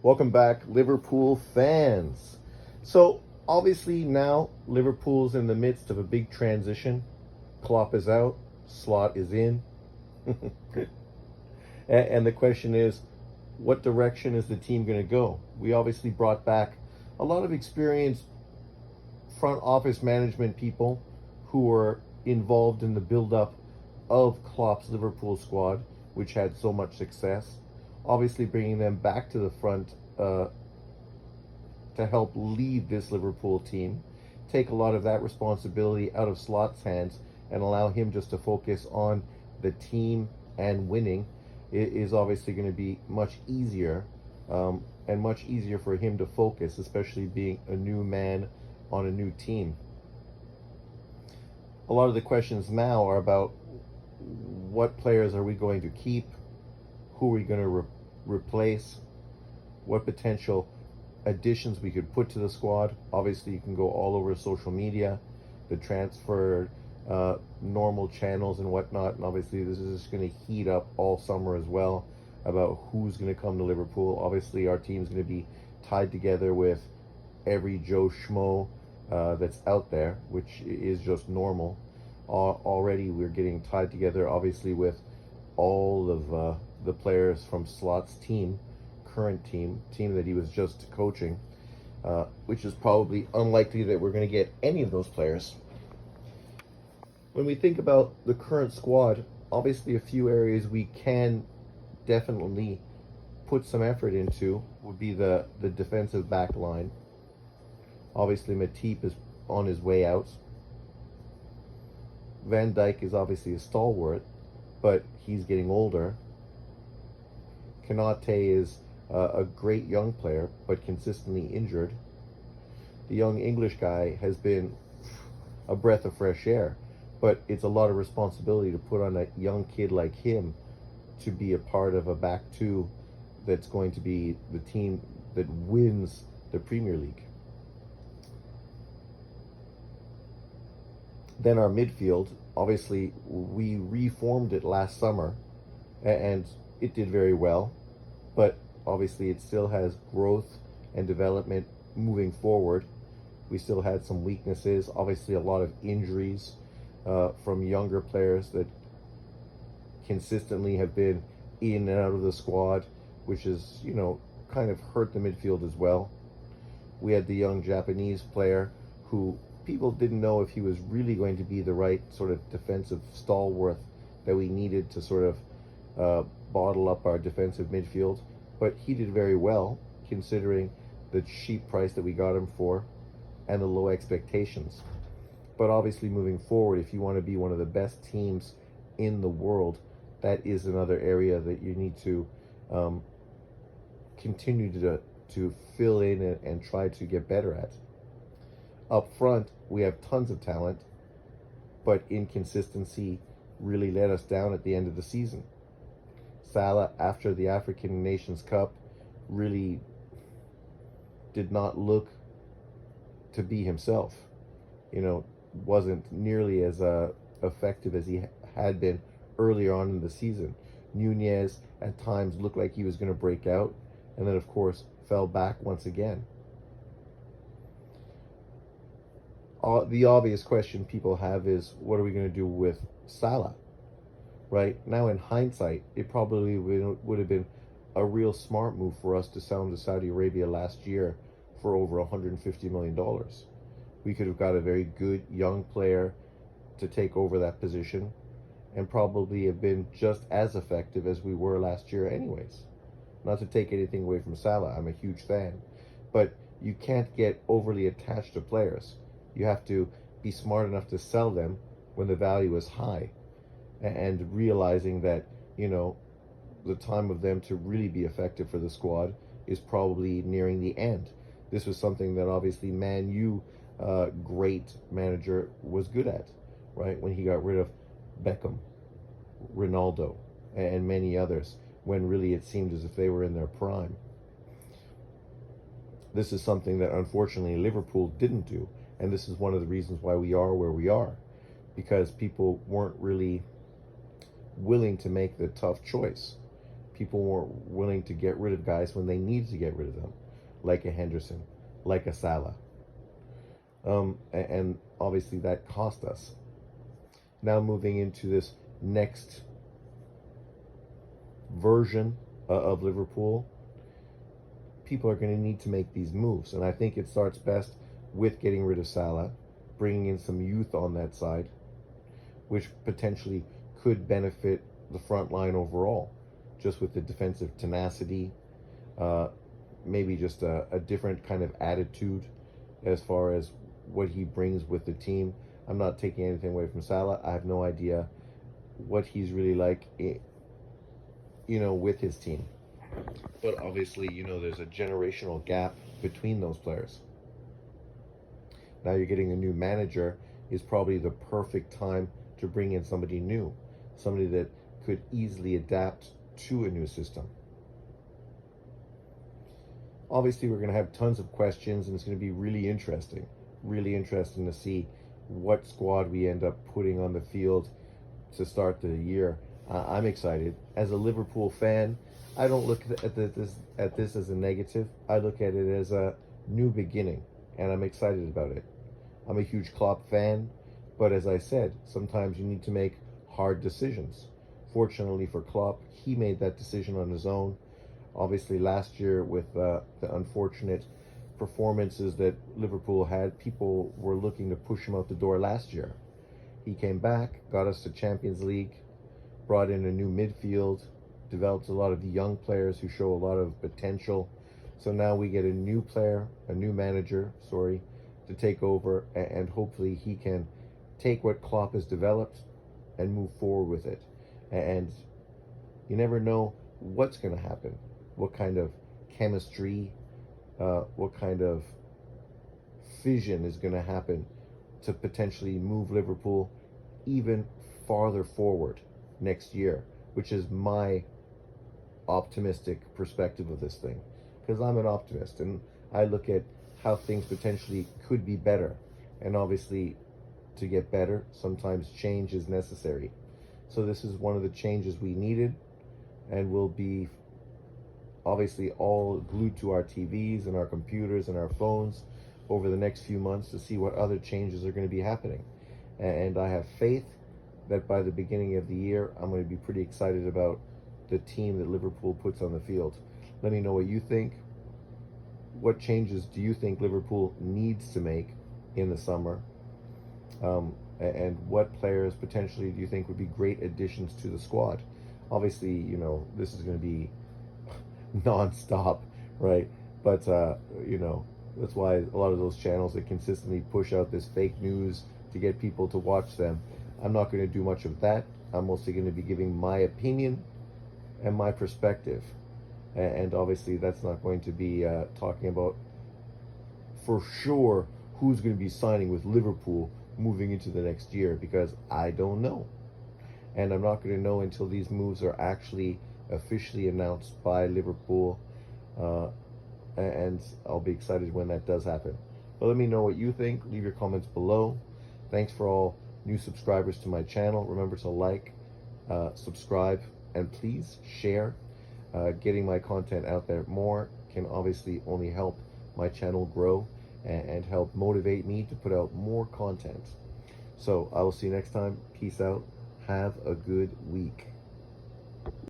Welcome back, Liverpool fans. So, obviously, now Liverpool's in the midst of a big transition. Klopp is out, Slot is in. And the question is, what direction is the team going to go? We obviously brought back a lot of experienced front office management people who were involved in the build-up of Klopp's Liverpool squad, which had so much success. Obviously, bringing them back to the front to help lead this Liverpool team, take a lot of that responsibility out of Slot's hands and allow him just to focus on the team and winning is obviously going to be much easier, and much easier for him to focus, especially being a new man on a new team. A lot of the questions now are about what players are we going to keep, who are we going to replace, what potential additions we could put to the squad. Obviously, you can go all over social media, the transfer normal channels and whatnot, and obviously this is just going to heat up all summer as well about who's going to come to Liverpool. Obviously, our team's going to be tied together with every Joe Schmo that's out there, which is just normal. Already we're getting tied together, obviously, with all of the players from Slot's team, current team that he was just coaching, which is probably unlikely that we're going to get any of those players. When we think about the current squad, obviously a few areas we can definitely put some effort into would be the defensive back line. Obviously, Matip is on his way out. Van Dijk is obviously a stalwart, but he's getting older. Konate is a great young player, but consistently injured. The young English guy has been a breath of fresh air, but it's a lot of responsibility to put on a young kid like him to be a part of a back two that's going to be the team that wins the Premier League. Then our midfield, obviously, we reformed it last summer, and it did very well, but obviously it still has growth and development moving forward. We still had some weaknesses, obviously a lot of injuries from younger players that consistently have been in and out of the squad, which is, kind of hurt the midfield as well. We had the young Japanese player who people didn't know if he was really going to be the right sort of defensive stalwart that we needed to sort of bottle up our defensive midfield. But he did very well, considering the cheap price that we got him for and the low expectations. But obviously, moving forward, if you want to be one of the best teams in the world, that is another area that you need to continue to fill in and try to get better at. Up front, we have tons of talent, but inconsistency really let us down at the end of the season. Salah, after the African Nations Cup, really did not look to be himself. Wasn't nearly as effective as he had been earlier on in the season. Nunez at times looked like he was going to break out, and then of course fell back once again. The obvious question people have is, what are we going to do with Salah? Right now, in hindsight, it probably would have been a real smart move for us to sell him to Saudi Arabia last year for over $150 million. We could have got a very good young player to take over that position and probably have been just as effective as we were last year anyways. Not to take anything away from Salah, I'm a huge fan, but you can't get overly attached to players. You have to be smart enough to sell them when the value is high, and realizing that, the time of them to really be effective for the squad is probably nearing the end. This was something that obviously Man U, great manager, was good at, right? When he got rid of Beckham, Ronaldo, and many others, when really it seemed as if they were in their prime. This is something that unfortunately Liverpool didn't do, and this is one of the reasons why we are where we are, because people weren't really willing to make the tough choice. people weren't willing to get rid of guys when they needed to get rid of them, like a Henderson, like a Salah. And obviously that cost us. Now moving into this next version of Liverpool, people are going to need to make these moves. And I think it starts best with getting rid of Salah, bringing in some youth on that side, which potentially could benefit the front line overall, just with the defensive tenacity, maybe just a different kind of attitude as far as what he brings with the team. I'm not taking anything away from Salah. I have no idea what he's really like, with his team. But obviously, there's a generational gap between those players. Now you're getting a new manager, is probably the perfect time to bring in somebody new, somebody that could easily adapt to a new system. Obviously, we're going to have tons of questions, and it's going to be really interesting to see what squad we end up putting on the field to start the year. I'm excited. As a Liverpool fan, I don't look at this as a negative. I look at it as a new beginning, and I'm excited about it. I'm a huge Klopp fan, but as I said, sometimes you need to make hard decisions. Fortunately for Klopp, he made that decision on his own. Obviously, last year with the unfortunate performances that Liverpool had, people were looking to push him out the door last year. He came back, got us to Champions League, brought in a new midfield, developed a lot of young players who show a lot of potential. So now we get a new manager, to take over, and hopefully he can take what Klopp has developed and move forward with it. And you never know what's going to happen, what kind of chemistry, what kind of fission is going to happen to potentially move Liverpool even farther forward next year, which is my optimistic perspective of this thing, because I'm an optimist and I look at how things potentially could be better, and obviously to get better sometimes change is necessary. So this is one of the changes we needed, and we'll be obviously all glued to our TVs and our computers and our phones over the next few months to see what other changes are going to be happening. And I have faith that by the beginning of the year, I'm going to be pretty excited about the team that Liverpool puts on the field. Let me know what you think. What changes do you think Liverpool needs to make in the summer? And what players potentially do you think would be great additions to the squad? Obviously, this is going to be non-stop, right? But, that's why a lot of those channels that consistently push out this fake news to get people to watch them, I'm not going to do much of that. I'm mostly going to be giving my opinion and my perspective. And obviously that's not going to be talking about for sure who's going to be signing with Liverpool moving into the next year, because I don't know. And I'm not going to know until these moves are actually officially announced by Liverpool. And I'll be excited when that does happen. But let me know what you think. Leave your comments below. Thanks for all new subscribers to my channel. Remember to like, subscribe, and please share. Getting my content out there more can obviously only help my channel grow and help motivate me to put out more content. So I will see you next time. Peace out. Have a good week.